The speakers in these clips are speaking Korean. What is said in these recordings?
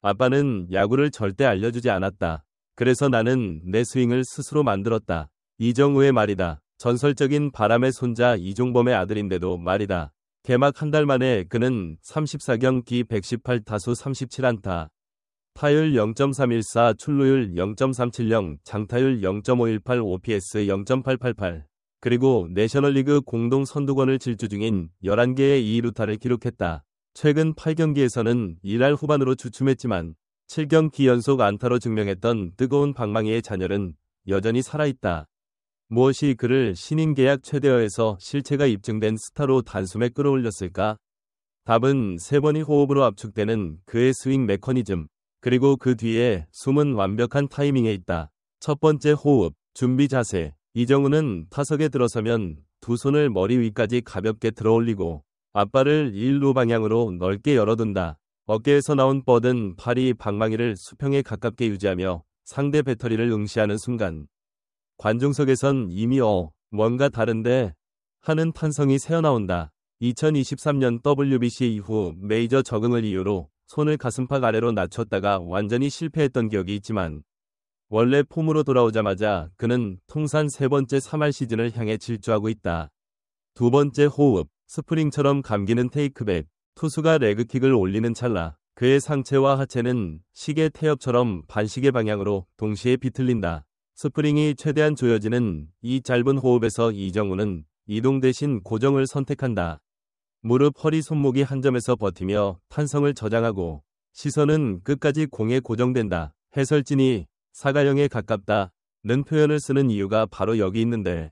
아빠는 야구를 절대 알려주지 않았다. 그래서 나는 내 스윙을 스스로 만들었다. 이정우의 말이다. 전설적인 바람의 손자 이종범의 아들인데도 말이다. 개막 한 달 만에 그는 34경기 118타수 37안타, 타율 0.314, 출루율 0.370, 장타율 0.518, OPS 0.888, 그리고 내셔널리그 공동 선두권을 질주 중인 11개의 2루타를 기록했다. 최근 8경기에서는 1할 후반으로 주춤했지만 7경기 연속 안타로 증명했던 뜨거운 방망이의 잔열은 여전히 살아있다. 무엇이 그를 신인 계약 최대어에서 실체가 입증된 스타로 단숨에 끌어올렸을까? 답은 3번이 호흡으로 압축되는 그의 스윙 메커니즘, 그리고 그 뒤에 숨은 완벽한 타이밍에 있다. 첫 번째 호흡, 준비 자세. 이정우는 타석에 들어서면 두 손을 머리 위까지 가볍게 들어올리고 앞발을 1루 방향으로 넓게 열어둔다. 어깨에서 나온 뻗은 팔이 방망이를 수평에 가깝게 유지하며 상대 배터리를 응시하는 순간 관중석에선 이미 뭔가 다른데 하는 탄성이 새어나온다. 2023년 WBC 이후 메이저 적응을 이유로 손을 가슴팍 아래로 낮췄다가 완전히 실패했던 기억이 있지만 원래 폼으로 돌아오자마자 그는 통산 3번째 3할 시즌을 향해 질주하고 있다. 두 번째 호흡, 스프링처럼 감기는 테이크백. 투수가 레그킥을 올리는 찰나 그의 상체와 하체는 시계 태엽처럼 반시계 방향으로 동시에 비틀린다. 스프링이 최대한 조여지는 이 짧은 호흡에서 이정우는 이동 대신 고정을 선택한다. 무릎, 허리, 손목이 한 점에서 버티며 탄성을 저장하고 시선은 끝까지 공에 고정된다. 해설진이 사가형에 가깝다는 표현을 쓰는 이유가 바로 여기 있는데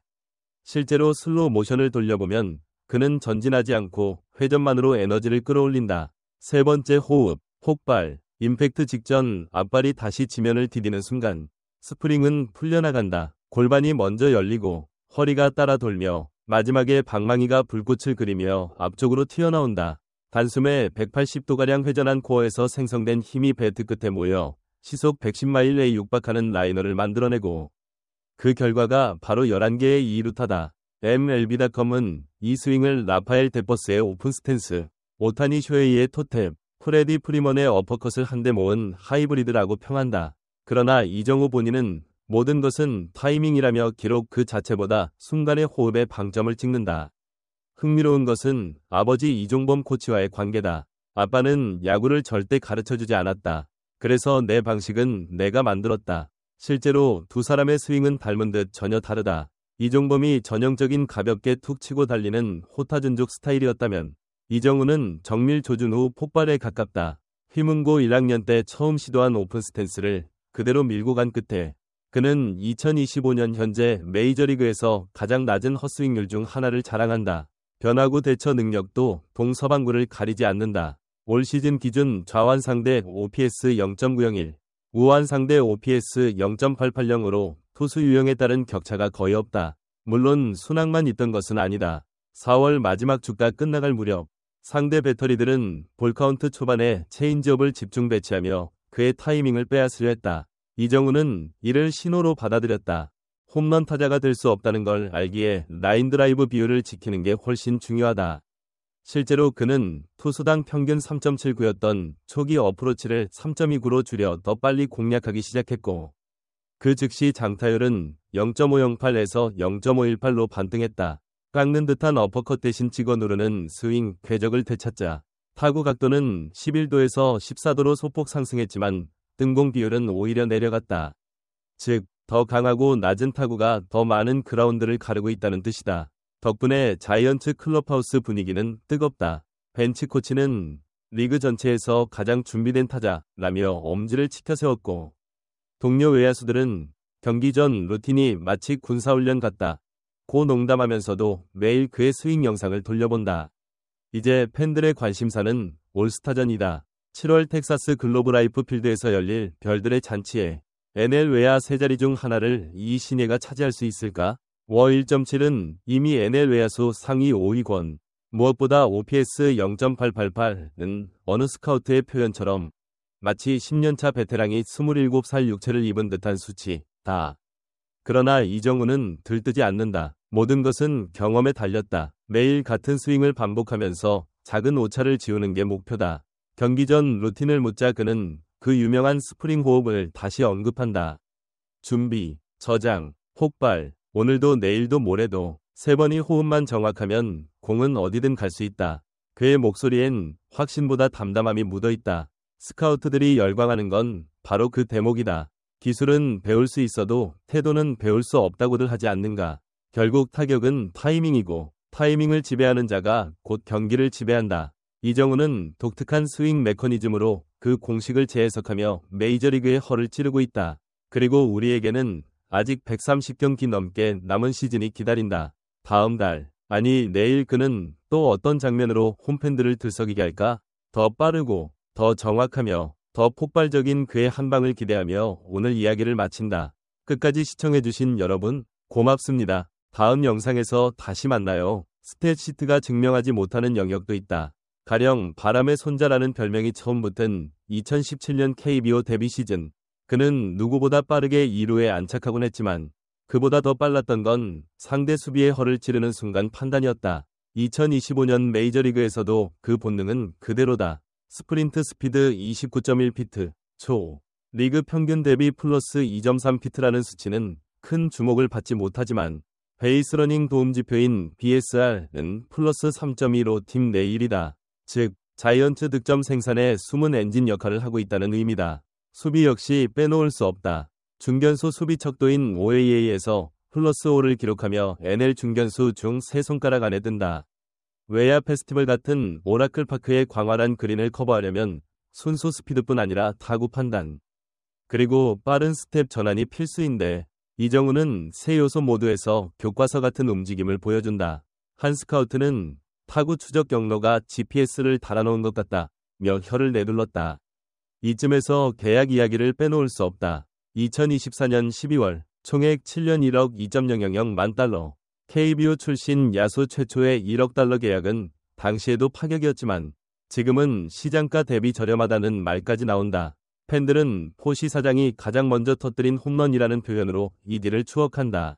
실제로 슬로우 모션을 돌려보면 그는 전진하지 않고 회전만으로 에너지를 끌어올린다. 세 번째 호흡, 폭발. 임팩트 직전 앞발이 다시 지면을 디디는 순간 스프링은 풀려나간다. 골반이 먼저 열리고 허리가 따라 돌며 마지막에 방망이가 불꽃을 그리며 앞쪽으로 튀어나온다. 단숨에 180도가량 회전한 코어에서 생성된 힘이 배트 끝에 모여 시속 110마일에 육박하는 라이너를 만들어내고 그 결과가 바로 11개의 2루타다. MLB.com은 이 스윙을 라파엘 데퍼스의 오픈 스탠스, 오타니 쇼헤이의 토탭, 프레디 프리먼의 어퍼컷을 한데 모은 하이브리드라고 평한다. 그러나 이정우 본인은 모든 것은 타이밍이라며 기록 그 자체보다 순간의 호흡에 방점을 찍는다. 흥미로운 것은 아버지 이종범 코치와의 관계다. 아빠는 야구를 절대 가르쳐주지 않았다. 그래서 내 방식은 내가 만들었다. 실제로 두 사람의 스윙은 닮은 듯 전혀 다르다. 이종범이 전형적인 가볍게 툭 치고 달리는 호타준족 스타일이었다면 이정우는 정밀 조준 후 폭발에 가깝다. 휘문고 1학년 때 처음 시도한 오픈 스탠스를 그대로 밀고 간 끝에 그는 2025년 현재 메이저리그에서 가장 낮은 헛스윙률 중 하나를 자랑한다. 변화구 대처 능력도 동서방구를 가리지 않는다. 올 시즌 기준 좌완 상대 OPS 0.901, 우완 상대 OPS 0.880으로 투수 유형에 따른 격차가 거의 없다. 물론 순항만 있던 것은 아니다. 4월 마지막 주가 끝나갈 무렵 상대 배터리들은 볼카운트 초반에 체인지업을 집중 배치하며 그의 타이밍을 빼앗으려 했다. 이정우는 이를 신호로 받아들였다. 홈런 타자가 될 수 없다는 걸 알기에 라인 드라이브 비율을 지키는 게 훨씬 중요하다. 실제로 그는 투수당 평균 3.79였던 초기 어프로치를 3.29로 줄여 더 빨리 공략하기 시작했고 그 즉시 장타율은 0.508에서 0.518로 반등했다. 깎는 듯한 어퍼컷 대신 찍어 누르는 스윙 궤적을 되찾자 타구 각도는 11도에서 14도로 소폭 상승했지만 등공 비율은 오히려 내려갔다. 즉, 더 강하고 낮은 타구가 더 많은 그라운드를 가르고 있다는 뜻이다. 덕분에 자이언츠 클럽하우스 분위기는 뜨겁다. 벤치 코치는 리그 전체에서 가장 준비된 타자라며 엄지를 치켜세웠고 동료 외야수들은 경기 전 루틴이 마치 군사훈련 같다고 농담하면서도 매일 그의 스윙 영상을 돌려본다. 이제 팬들의 관심사는 올스타전이다. 7월 텍사스 글로브라이프 필드에서 열릴 별들의 잔치에 NL 외야 세 자리 중 하나를 이 신예가 차지할 수 있을까? 워 1.7은 이미 NL 외야수 상위 5위권. 무엇보다 OPS 0.888은 어느 스카우트의 표현처럼 마치 10년차 베테랑이 27살 육체를 입은 듯한 수치다. 그러나 이정우는 들뜨지 않는다. 모든 것은 경험에 달렸다. 매일 같은 스윙을 반복하면서 작은 오차를 지우는 게 목표다. 경기 전 루틴을 묻자 그는 그 유명한 스프링 호흡을 다시 언급한다. 준비, 저장, 폭발, 오늘도 내일도 모레도 3번이 호흡만 정확하면 공은 어디든 갈 수 있다. 그의 목소리엔 확신보다 담담함이 묻어있다. 스카우트들이 열광하는 건 바로 그 대목이다. 기술은 배울 수 있어도 태도는 배울 수 없다고들 하지 않는가. 결국 타격은 타이밍이고 타이밍을 지배하는 자가 곧 경기를 지배한다. 이정우는 독특한 스윙 메커니즘으로 그 공식을 재해석하며 메이저리그의 허를 찌르고 있다. 그리고 우리에게는 아직 130경기 넘게 남은 시즌이 기다린다. 다음 달, 아니 내일 그는 또 어떤 장면으로 홈팬들을 들썩이게 할까? 더 빠르고 더 정확하며 더 폭발적인 그의 한 방을 기대하며 오늘 이야기를 마친다. 끝까지 시청해주신 여러분 고맙습니다. 다음 영상에서 다시 만나요. 스탯시트가 증명하지 못하는 영역도 있다. 가령 바람의 손자라는 별명이 처음 붙은 2017년 KBO 데뷔 시즌. 그는 누구보다 빠르게 2루에 안착하곤 했지만 그보다 더 빨랐던 건 상대 수비의 허를 찌르는 순간 판단이었다. 2025년 메이저리그에서도 그 본능은 그대로다. 스프린트 스피드 29.1피트, 초. 리그 평균 대비 플러스 2.3피트라는 수치는 큰 주목을 받지 못하지만 베이스러닝 도움지표인 BSR은 플러스 3.2로 팀 내 1위다. 즉, 자이언츠 득점 생산에 숨은 엔진 역할을 하고 있다는 의미다. 수비 역시 빼놓을 수 없다. 중견수 수비 척도인 OAA에서 플러스 5를 기록하며 NL 중견수 중 3손가락 안에 든다. 외야 페스티벌 같은 오라클 파크의 광활한 그린을 커버하려면 순수 스피드뿐 아니라 타구 판단, 그리고 빠른 스텝 전환이 필수인데 이정우는 세 요소 모두에서 교과서 같은 움직임을 보여준다. 한 스카우트는 타구 추적 경로가 GPS를 달아놓은 것 같다 며 혀를 내둘렀다. 이쯤에서 계약 이야기를 빼놓을 수 없다. 2024년 12월 총액 7년 1억 2.000만 달러. KBO 출신 야수 최초의 1억 달러 계약은 당시에도 파격이었지만 지금은 시장가 대비 저렴하다는 말까지 나온다. 팬들은 포시 사장이 가장 먼저 터뜨린 홈런이라는 표현으로 이 딜을 추억한다.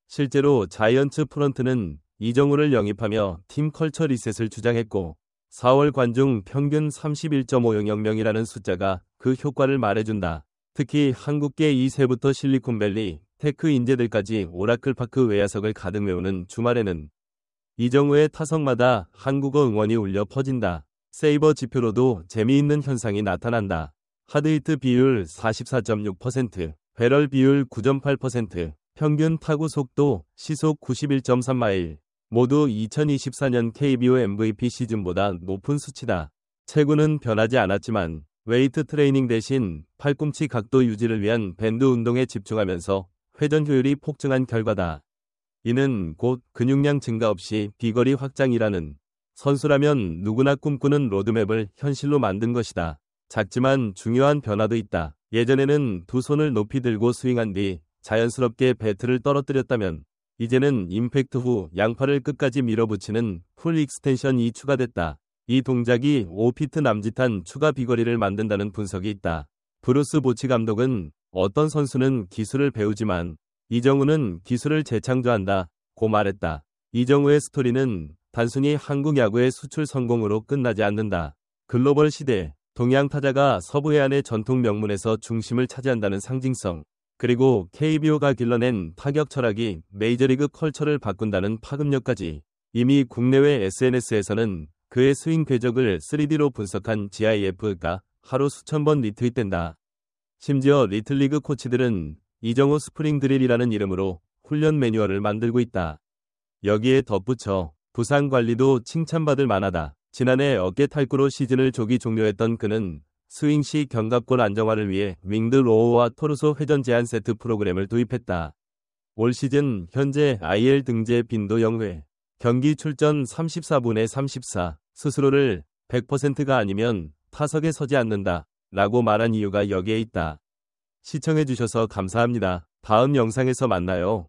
실제로 자이언츠 프런트는 이정우를 영입하며 팀 컬처 리셋을 주장했고 4월 관중 평균 31.500명이라는 숫자가 그 효과를 말해준다. 특히 한국계 2세부터 실리콘밸리, 테크 인재들까지 오라클파크 외야석을 가득 메우는 주말에는 이정우의 타석마다 한국어 응원이 울려 퍼진다. 세이버 지표로도 재미있는 현상이 나타난다. 하드히트 비율 44.6%, 배럴 비율 9.8%, 평균 타구 속도 시속 91.3마일, 모두 2024년 KBO MVP 시즌보다 높은 수치다. 체구는 변하지 않았지만 웨이트 트레이닝 대신 팔꿈치 각도 유지를 위한 밴드 운동에 집중하면서 회전 효율이 폭증한 결과다. 이는 곧 근육량 증가 없이 비거리 확장이라는 선수라면 누구나 꿈꾸는 로드맵을 현실로 만든 것이다. 작지만 중요한 변화도 있다. 예전에는 두 손을 높이 들고 스윙한 뒤 자연스럽게 배트를 떨어뜨렸다면 이제는 임팩트 후 양팔을 끝까지 밀어붙이는 풀 익스텐션이 추가됐다. 이 동작이 5피트 남짓한 추가 비거리를 만든다는 분석이 있다. 브루스 보치 감독은 어떤 선수는 기술을 배우지만 이정우는 기술을 재창조한다 고 말했다. 이정우의 스토리는 단순히 한국 야구의 수출 성공으로 끝나지 않는다. 글로벌 시대, 동양 타자가 서부 해안의 전통 명문에서 중심을 차지한다는 상징성, 그리고 KBO가 길러낸 타격 철학이 메이저리그 컬처를 바꾼다는 파급력까지 이미 국내외 SNS에서는 그의 스윙 궤적을 3D로 분석한 GIF가 하루 수천 번 리트윗된다. 심지어 리틀리그 코치들은 이정우 스프링 드릴이라는 이름으로 훈련 매뉴얼을 만들고 있다. 여기에 덧붙여 부상 관리도 칭찬받을 만하다. 지난해 어깨 탈구로 시즌을 조기 종료했던 그는 스윙 시 견갑골 안정화를 위해 윙드 로우와 토르소 회전 제한 세트 프로그램을 도입했다. 올 시즌 현재 IL 등재 빈도 0회, 경기 출전 34분의 34, 스스로를 100%가 아니면 타석에 서지 않는다 라고 말한 이유가 여기에 있다. 시청해주셔서 감사합니다. 다음 영상에서 만나요.